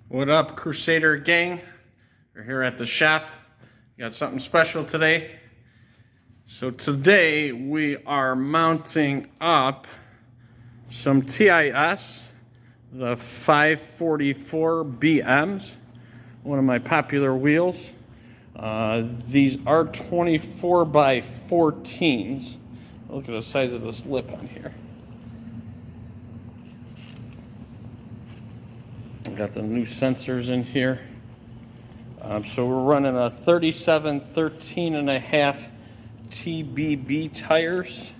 What up, Crusader gang? We're here at the shop. Got something special today. So today we are mounting up some TIS, the 544 BMs, one of my popular wheels. These are 24 by 14s. Look at the size of this lip on here. Got the new sensors in here. So we're running a 37-13.5 TBB tires.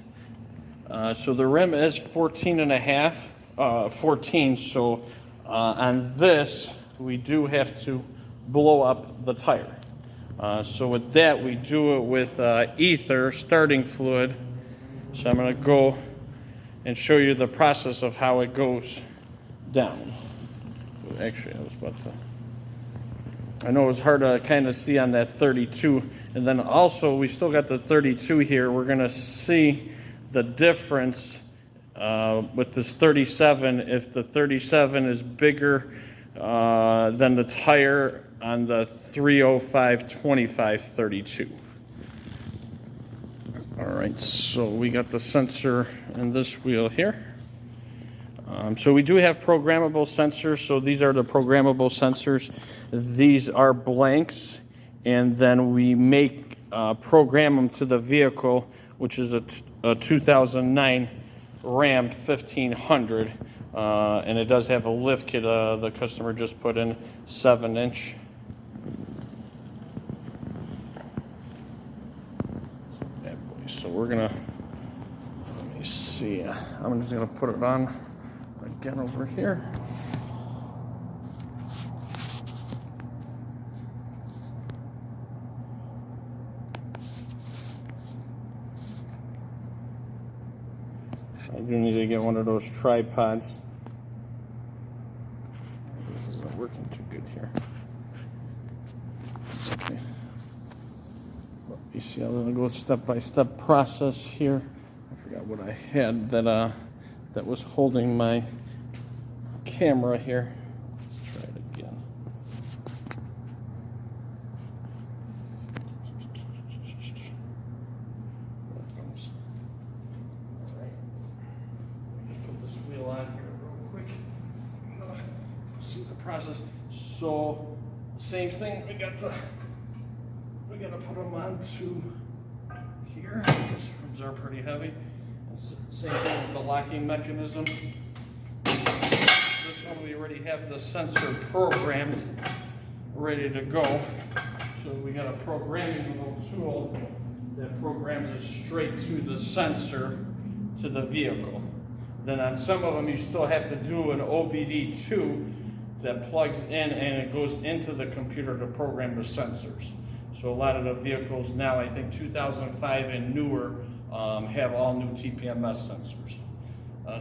So the rim is 14, so on this we do have to blow up the tire. So with that we do it with ether starting fluid. So I'm going to go and show you the process of how it goes down. Actually, I know it was hard to kind of see on that 32. And then also, we still got the 32 here. We're going to see the difference with this 37. If the 37 is bigger than the tire on the 305/25/32. All right, so we got the sensor in this wheel here. So we do have programmable sensors. So these are the programmable sensors. These are blanks, and then we program them to the vehicle, which is a 2009 Ram 1500, and it does have a lift kit. The customer just put in 7-inch. So we're gonna, let me see. I'm just gonna put it on again over here. I do need to get one of those tripods. This isn't working too good here. Okay. Well, you see, I'm going to go step-by-step process here. I forgot what I had that was holding my camera here. Let's try it again. There it comes. All right. Let me put this wheel on here real quick. See the process. So, same thing. We got to put them onto here. These rims are pretty heavy. Same thing with the locking mechanism. This one we already have the sensor programmed, ready to go. So we got a programming little tool that programs it straight to the sensor to the vehicle. Then on some of them you still have to do an OBD2 that plugs in and it goes into the computer to program the sensors. So a lot of the vehicles now, I think 2005 and newer, have all new TPMS sensors.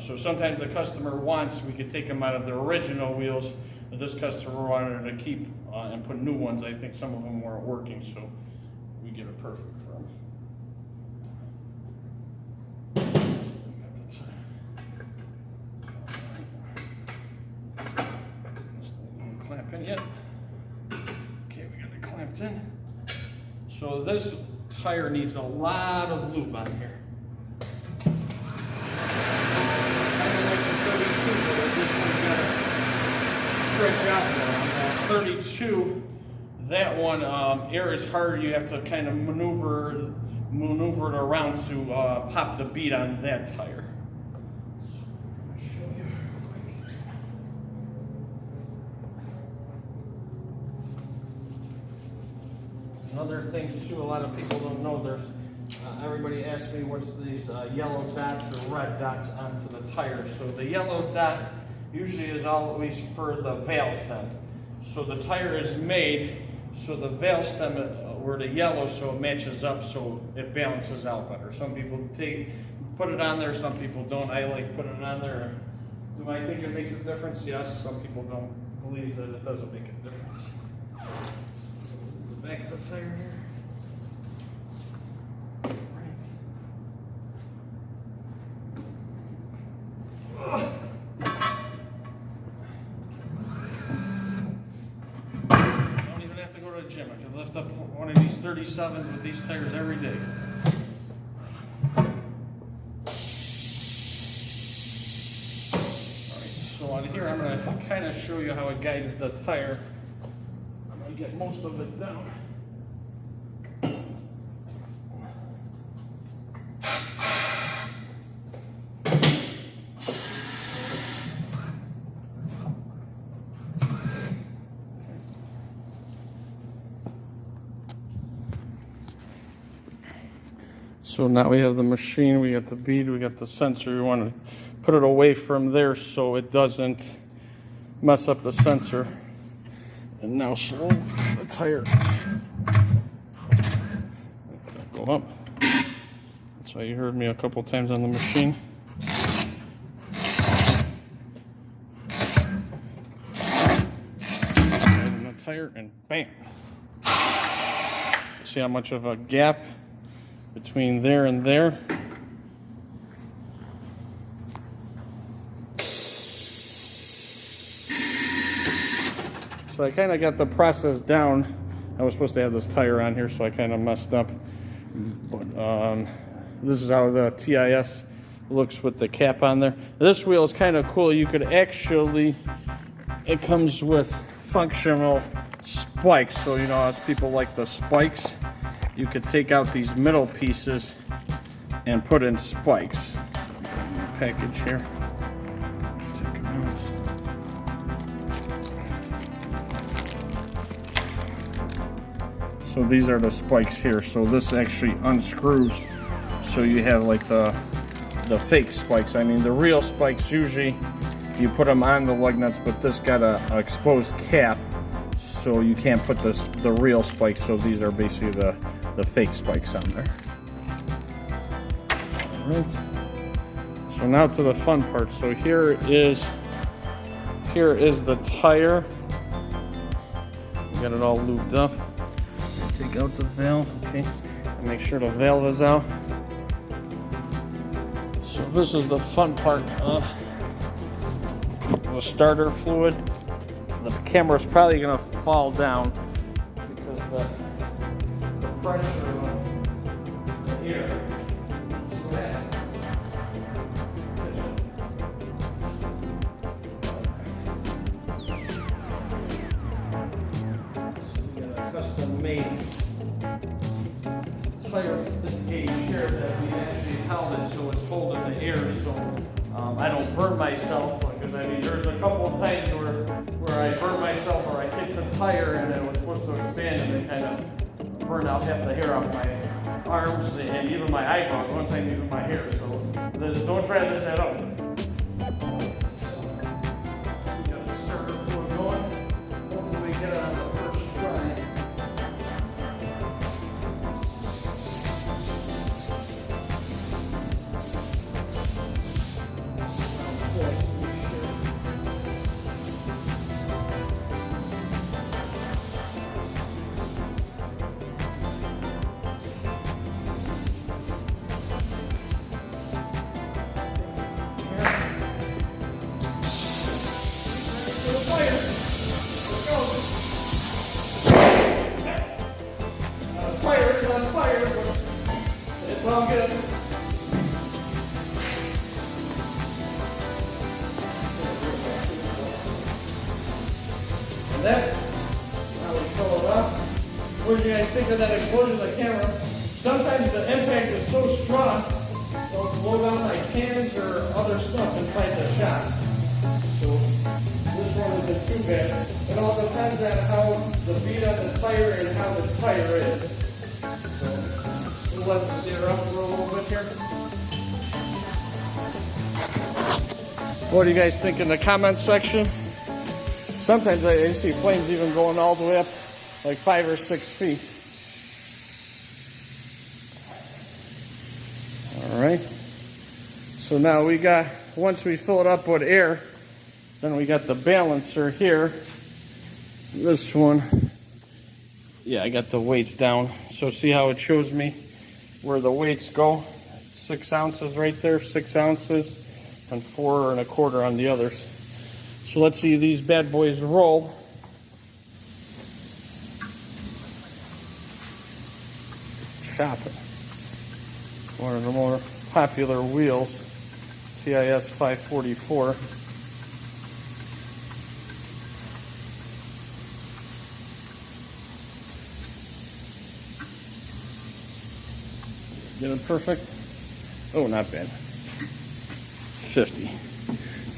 So sometimes the customer wants, we could take them out of the original wheels, but this customer wanted to keep and put new ones. I think some of them weren't working, so we get it perfect for them. This thing won't clamp in yet. Okay, we got it clamped in. So this tire needs a lot of lube on here. Stretch out there. On 32, that one, air is harder. You have to kind of maneuver it around to pop the bead on that tire. So I'm going to show you real quick. Another thing too, a lot of people don't know, there's everybody asks me what's these yellow dots or red dots onto the tire. So the yellow dot usually is always for the valve stem. So the tire is made so the valve stem were the yellow, so it matches up, so it balances out better. Some people put it on there, some people don't. I like putting it on there. Do I think it makes a difference? Yes. Some people don't believe that it doesn't make a difference. The back of the tire here. gym. I can lift up one of these 37s with these tires every day. So on here, I'm going to kind of show you how it guides the tire. I'm going to get most of it down. So now we have the machine, we got the bead, we got the sensor. We want to put it away from there so it doesn't mess up the sensor. And now slow the tire. Go up. That's why you heard me a couple times on the machine. And the tire and bam. See how much of a gap between there and there. So I kind of got the process down. I was supposed to have this tire on here, so I kind of messed up. But this is how the TIS looks with the cap on there. This wheel is kind of cool. You could actually, it comes with functional spikes. So, you know, as people like the spikes, you could take out these middle pieces and put in spikes. Package here. Take them out. So these are the spikes here. So this actually unscrews. So you have like the fake spikes. I mean, the real spikes usually you put them on the lug nuts, but this got a exposed cap, so you can't put the real spikes. So these are basically the fake spikes on there. All right. So now to the fun part. So here is the tire. We got it all lubed up. Take out the valve, okay, and make sure the valve is out. So this is the fun part. The starter fluid. The camera's probably gonna fall down because the pressure of the air. See what happens. So we got a custom made tire gauge here that we actually held it so it's holding the air, so I don't burn myself, because I mean there's a couple of times where I burned myself or I hit the tire and it was supposed to expand and it kind of burned out half the hair off my arms and even my eyebrows, one time even my hair, so don't try this at home. We got the starter fluid going. Hopefully we get it on the first try. Well, good. And that, now we fill it up. What do you guys think of that explosion of the camera? Sometimes the impact is so strong, it'll blow down my cans or other stuff inside the shop. So this one isn't too bad. It all depends on how the bead on the tire and how the tire is. So we'll let this sit around for a little bit here. What do you guys think in the comment section? Sometimes I see flames even going all the way up like 5 or 6 feet. All right. So now we got, once we fill it up with air, then we got the balancer here. This one, yeah, I got the weights down. So see how it shows me where the weights go? 6 ounces right there, 6 ounces, and 4 1/4 on the others. So let's see these bad boys roll. shop it. One of the more popular wheels, TIS 544. Get it perfect? Oh, not bad. 50.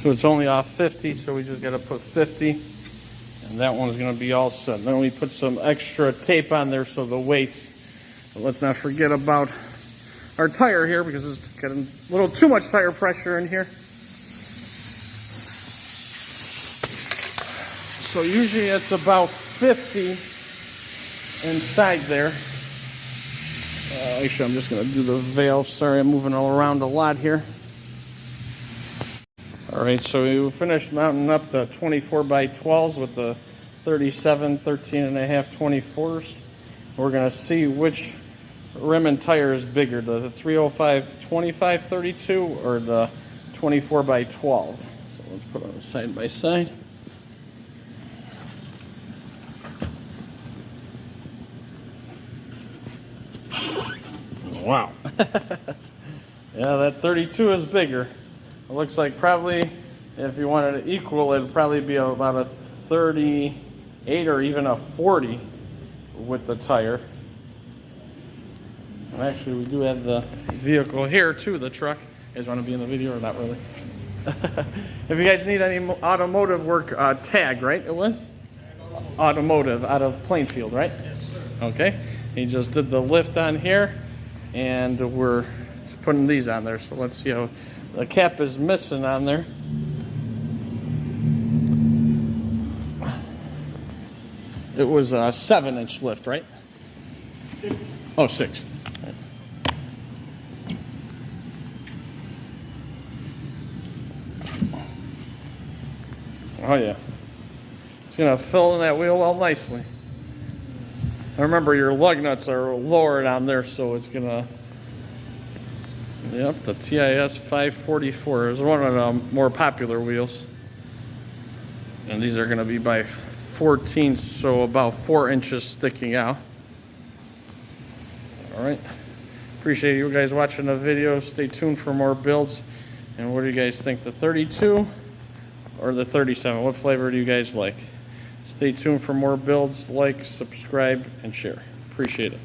So it's only off 50, so we just got to put 50. And that one's going to be all set. Then we put some extra tape on there so the weights. But let's not forget about our tire here because it's got a little too much tire pressure in here. So usually it's about 50 inside there. Actually, I'm just going to do the valve. Sorry, I'm moving all around a lot here. All right, so we finished mounting up the 24x12s with the 37, 13.5, 24s. We're going to see which rim and tire is bigger, the 305 25 32 or the 24x12. So let's put them side by side. Wow. Yeah, that 32 is bigger. It looks like probably if you wanted to equal, it'd probably be about a 38 or even a 40 with the tire. And actually, we do have the vehicle here too, the truck. You guys want to be in the video or not really? If you guys need any automotive work, tag, right? It was? Automotive out of Plainfield, right? Yes, sir. Okay. He just did the lift on here, and we're putting these on there. So let's see how the cap is missing on there. It was a 7-inch lift, right? 6. Oh, 6. Oh yeah, it's gonna fill in that wheel well nicely. I remember your lug nuts are lower down there, so it's gonna. Yep, the TIS 544 is one of the more popular wheels, and these are gonna be by 14, so about 4 inches sticking out. All right, appreciate you guys watching the video. Stay tuned for more builds. And what do you guys think, the 32 or the 37? What flavor do you guys like? Stay tuned for more builds. Like, subscribe, and share. Appreciate it.